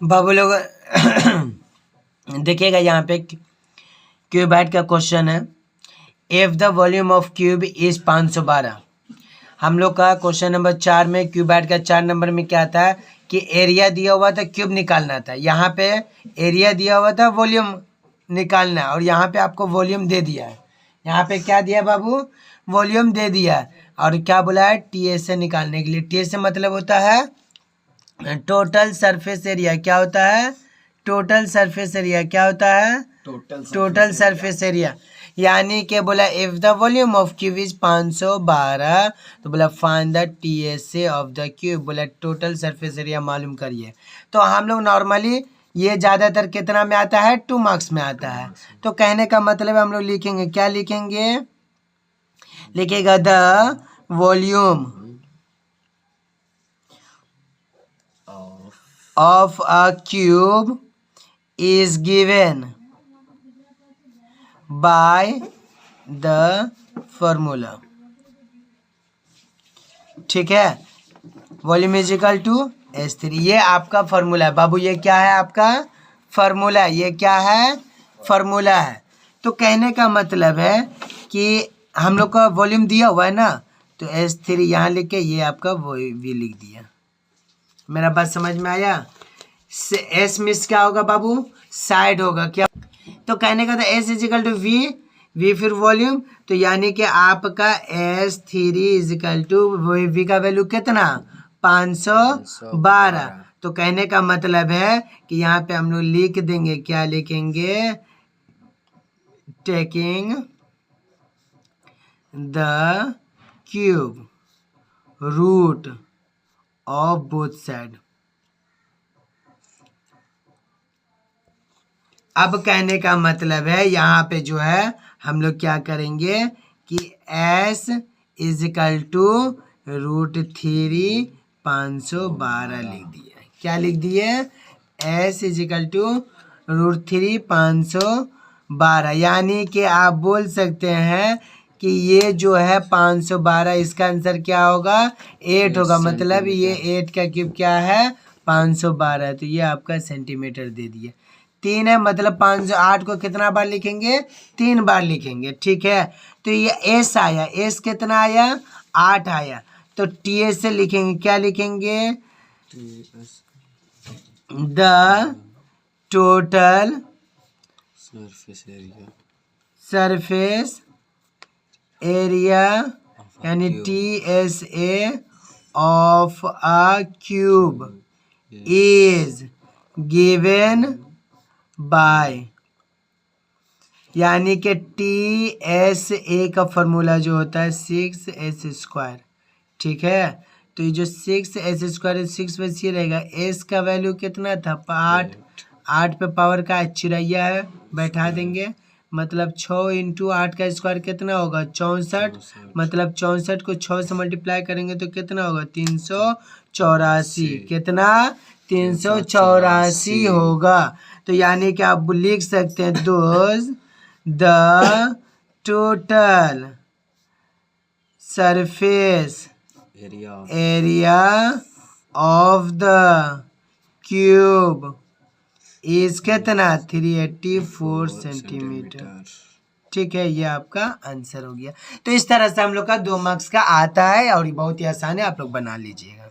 बाबू लोग देखिएगा यहाँ पे क्यूबाइड का क्वेश्चन है। If the volume of cube is 512। हम लोग का क्वेश्चन नंबर 4 में क्यूबाइड का 4 नंबर में क्या था कि एरिया दिया हुआ था, क्यूब निकालना था। यहाँ पे एरिया दिया हुआ था, वॉल्यूम निकालना है, और यहाँ पे आपको वॉल्यूम दे दिया है। यहाँ पे क्या दिया बाबू? वॉल्यूम दे दिया है। और क्या बोला है? टीएस से निकालने के लिए। टीएस से मतलब होता है टोटल सरफेस एरिया। क्या होता है? Total surface area. क्या होता है? Total surface area. यानी कि बोला if the volume of cube is 512, तो बोला find the TSA of the cube. बोला टोटल सरफेस एरिया मालूम करिए। तो हम लोग नॉर्मली ये ज़्यादातर कितना में आता है? 2 मार्क्स में आता है। तो कहने का मतलब हम लोग लिखेंगे, क्या लिखेंगे? लिखेगा the volume of a cube is given by the formula। ठीक है, volume is equal to S3। ये आपका फॉर्मूला है बाबू। ये क्या है? आपका फॉर्मूला। ये क्या है? फॉर्मूला है। तो कहने का मतलब है कि हम लोग का वॉल्यूम दिया हुआ है ना, तो S3 यहाँ लिख के ये आपका V लिख दिया। मेरा बात समझ में आया? एस मिस क्या होगा बाबू? साइड होगा। क्या? तो कहने का था एस इजिकल टू वी फिर वॉल्यूम। तो यानी कि आपका S3 इजिकल टू वी का वैल्यू कितना? 512। तो कहने का मतलब है कि यहाँ पे हम लोग लिख देंगे, क्या लिखेंगे? Taking the cube root of both side. अब कहने का मतलब है यहाँ पे जो है हम लोग क्या करेंगे कि S इजिकल टू √3 512 लिख दिए। क्या लिख दिए? S is equal to √3 512। यानी कि आप बोल सकते हैं कि ये जो है 512, इसका आंसर क्या होगा? 8 होगा। मतलब ये 8 का क्यूब क्या है? 512। तो ये आपका सेंटीमीटर दे दिया। 3 है, मतलब 508 को कितना बार लिखेंगे? 3 बार लिखेंगे। ठीक है, तो ये एस आया। एस कितना आया? 8 आया। तो टी एस से लिखेंगे, क्या लिखेंगे? द टोटल सरफेस एरिया यानी TSA of a cube is given by, यानी कि TSA का फॉर्मूला जो होता है 6s²। ठीक है, तो ये जो 6s² 6 में सी रहेगा। s का वैल्यू कितना था? 8। 8 पे पावर का चिरैया है, बैठा देंगे। मतलब 6 × 8 का स्क्वायर कितना होगा? 64। मतलब 64 को 6 से मल्टीप्लाई करेंगे तो कितना होगा? 384। कितना? 384 होगा। तो यानी कि आप लिख सकते हैं दोस्त the total surface area of the cube is कितना? 384 सेंटीमीटर। ठीक है, ये आपका आंसर हो गया। तो इस तरह से हम लोग का 2 मार्क्स का आता है और ये बहुत ही आसान है, आप लोग बना लीजिएगा।